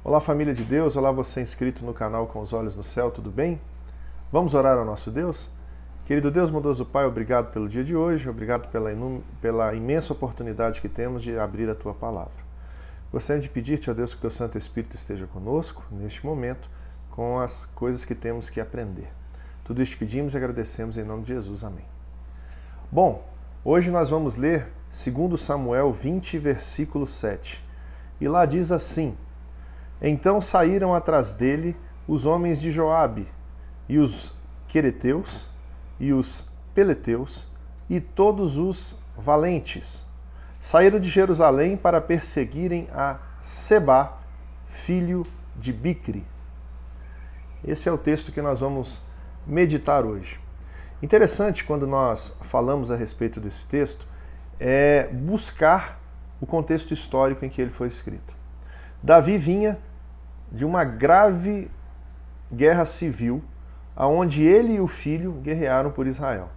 Olá, família de Deus, olá você inscrito no canal Com os Olhos no Céu, tudo bem? Vamos orar ao nosso Deus? Querido Deus, bondoso Pai, obrigado pelo dia de hoje, obrigado pela imensa oportunidade que temos de abrir a Tua Palavra. Gostaria de pedir-te, ó Deus, que Teu Santo Espírito esteja conosco, neste momento, com as coisas que temos que aprender. Tudo isso pedimos e agradecemos em nome de Jesus. Amém. Bom, hoje nós vamos ler 2 Samuel 20, versículo 7. E lá diz assim: Então saíram atrás dele os homens de Joabe, e os quereteus, e os peleteus, e todos os valentes. Saíram de Jerusalém para perseguirem a Sebá, filho de Bicri. Esse é o texto que nós vamos meditar hoje. Interessante, quando nós falamos a respeito desse texto, é buscar o contexto histórico em que ele foi escrito. Davi vinha de uma grave guerra civil, onde ele e o filho guerrearam por Israel.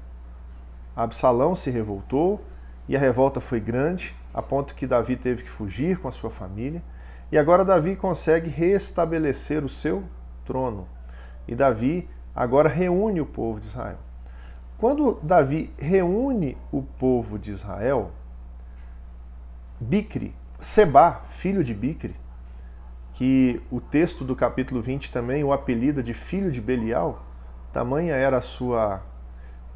Absalão se revoltou e a revolta foi grande, a ponto que Davi teve que fugir com a sua família. E agora Davi consegue restabelecer o seu trono. E Davi agora reúne o povo de Israel. Quando Davi reúne o povo de Israel, Bicri, Sebá, filho de Bicri, que o texto do capítulo 20 também o apelida de filho de Belial, tamanha era a sua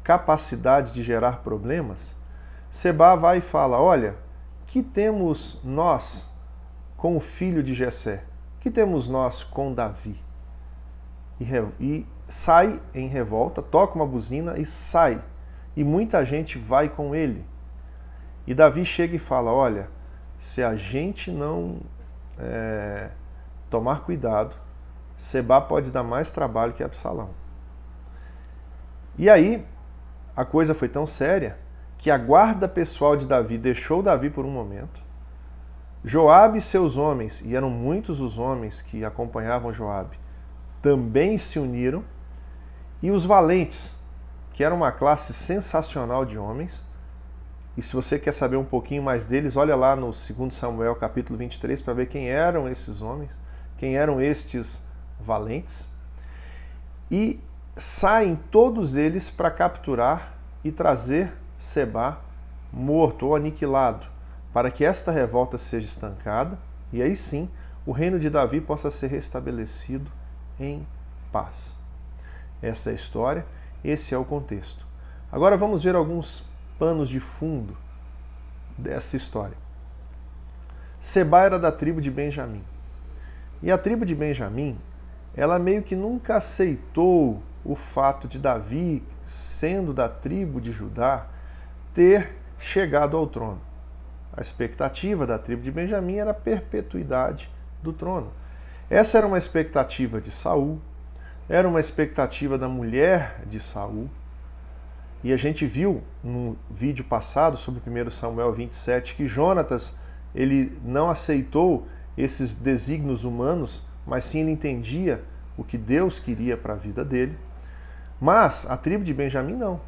capacidade de gerar problemas, Sebá vai e fala: olha, que temos nós com o filho de Jessé? Que temos nós com Davi? E sai em revolta, toca uma buzina e sai. E muita gente vai com ele. E Davi chega e fala: olha, se a gente não tomar cuidado, Sebá pode dar mais trabalho que Absalão. E aí, a coisa foi tão séria que a guarda pessoal de Davi deixou Davi por um momento. Joabe e seus homens, e eram muitos os homens que acompanhavam Joabe, também se uniram. E os valentes, que era uma classe sensacional de homens, e se você quer saber um pouquinho mais deles, olha lá no 2 Samuel capítulo 23 para ver quem eram esses homens, quem eram estes valentes. E saem todos eles para capturar e trazer Sebá morto ou aniquilado, para que esta revolta seja estancada e aí sim o reino de Davi possa ser restabelecido em paz. Essa é a história, esse é o contexto. Agora vamos ver alguns panos de fundo dessa história. Sebá era da tribo de Benjamim. E a tribo de Benjamim, ela meio que nunca aceitou o fato de Davi, sendo da tribo de Judá, ter chegado ao trono. A expectativa da tribo de Benjamim era a perpetuidade do trono. Essa era uma expectativa de Saul, era uma expectativa da mulher de Saul. E a gente viu no vídeo passado sobre 1 Samuel 27 que Jonatas, ele não aceitou esses desígnios humanos, mas sim ele entendia o que Deus queria para a vida dele. Mas a tribo de Benjamim não.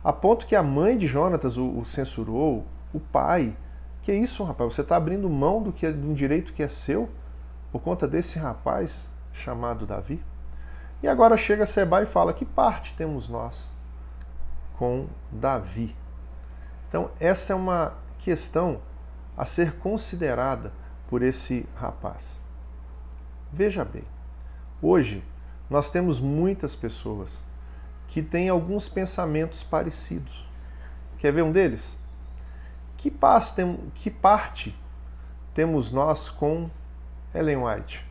A ponto que a mãe de Jonatas o censurou, o pai. Que isso, rapaz? Você está abrindo mão de um direito que é seu por conta desse rapaz chamado Davi? E agora chega Sebá e fala: que parte temos nós com Davi? Então essa é uma questão a ser considerada por esse rapaz. Veja bem, hoje nós temos muitas pessoas que têm alguns pensamentos parecidos. Quer ver um deles? Que parte temos nós com Ellen White?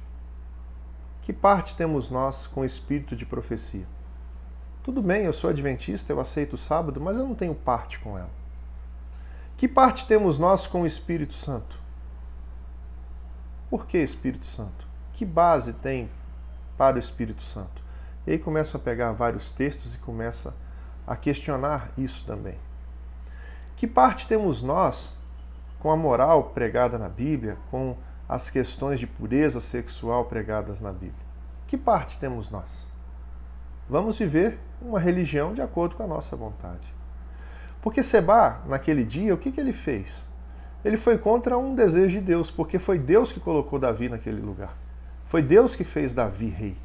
Que parte temos nós com o espírito de profecia? Tudo bem, eu sou adventista, eu aceito o sábado, mas eu não tenho parte com ela. Que parte temos nós com o Espírito Santo? Por que Espírito Santo? Que base tem para o Espírito Santo? E aí começa a pegar vários textos e começa a questionar isso também. Que parte temos nós com a moral pregada na Bíblia, com as questões de pureza sexual pregadas na Bíblia? Que parte temos nós? Vamos viver uma religião de acordo com a nossa vontade. Porque Sebá, naquele dia, o que ele fez? Ele foi contra um desejo de Deus, porque foi Deus que colocou Davi naquele lugar. Foi Deus que fez Davi rei.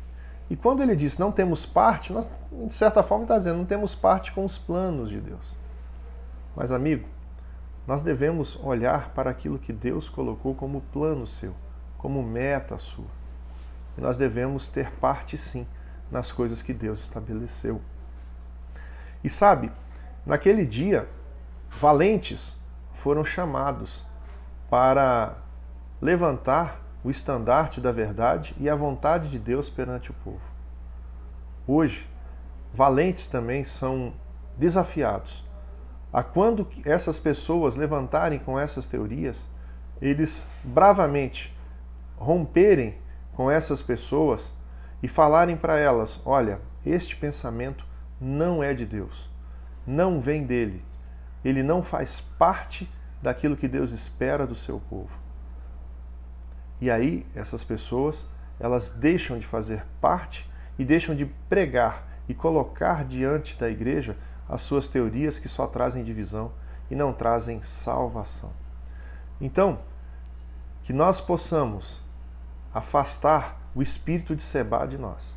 E quando ele diz não temos parte, nós, de certa forma, está dizendo não temos parte com os planos de Deus. Mas, amigo, nós devemos olhar para aquilo que Deus colocou como plano seu, como meta sua. E nós devemos ter parte, sim, nas coisas que Deus estabeleceu. E sabe, naquele dia, valentes foram chamados para levantar o estandarte da verdade e a vontade de Deus perante o povo. Hoje, valentes também são desafiados a quando essas pessoas levantarem com essas teorias, eles bravamente romperem com essas pessoas e falarem para elas, olha, este pensamento não é de Deus, não vem dele, ele não faz parte daquilo que Deus espera do seu povo. E aí, essas pessoas, elas deixam de fazer parte e deixam de pregar e colocar diante da igreja as suas teorias que só trazem divisão e não trazem salvação. Então, que nós possamos afastar o espírito de Sebá de nós.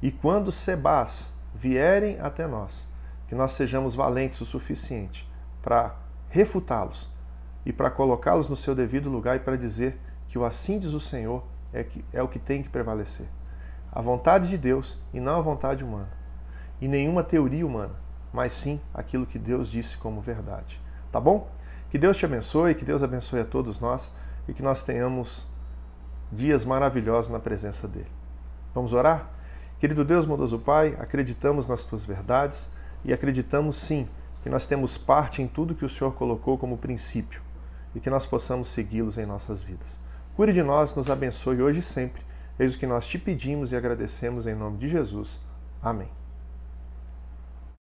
E quando Sebás vierem até nós, que nós sejamos valentes o suficiente para refutá-los e para colocá-los no seu devido lugar e para dizer que o assim diz o Senhor é o que tem que prevalecer. A vontade de Deus e não a vontade humana. E nenhuma teoria humana, mas sim aquilo que Deus disse como verdade. Tá bom? Que Deus te abençoe, que Deus abençoe a todos nós e que nós tenhamos dias maravilhosos na presença dEle. Vamos orar? Querido Deus, bondoso Pai, acreditamos nas Tuas verdades e acreditamos sim que nós temos parte em tudo que o Senhor colocou como princípio e que nós possamos segui-los em nossas vidas. Cuide de nós, nos abençoe hoje e sempre. Eis o que nós te pedimos e agradecemos em nome de Jesus. Amém.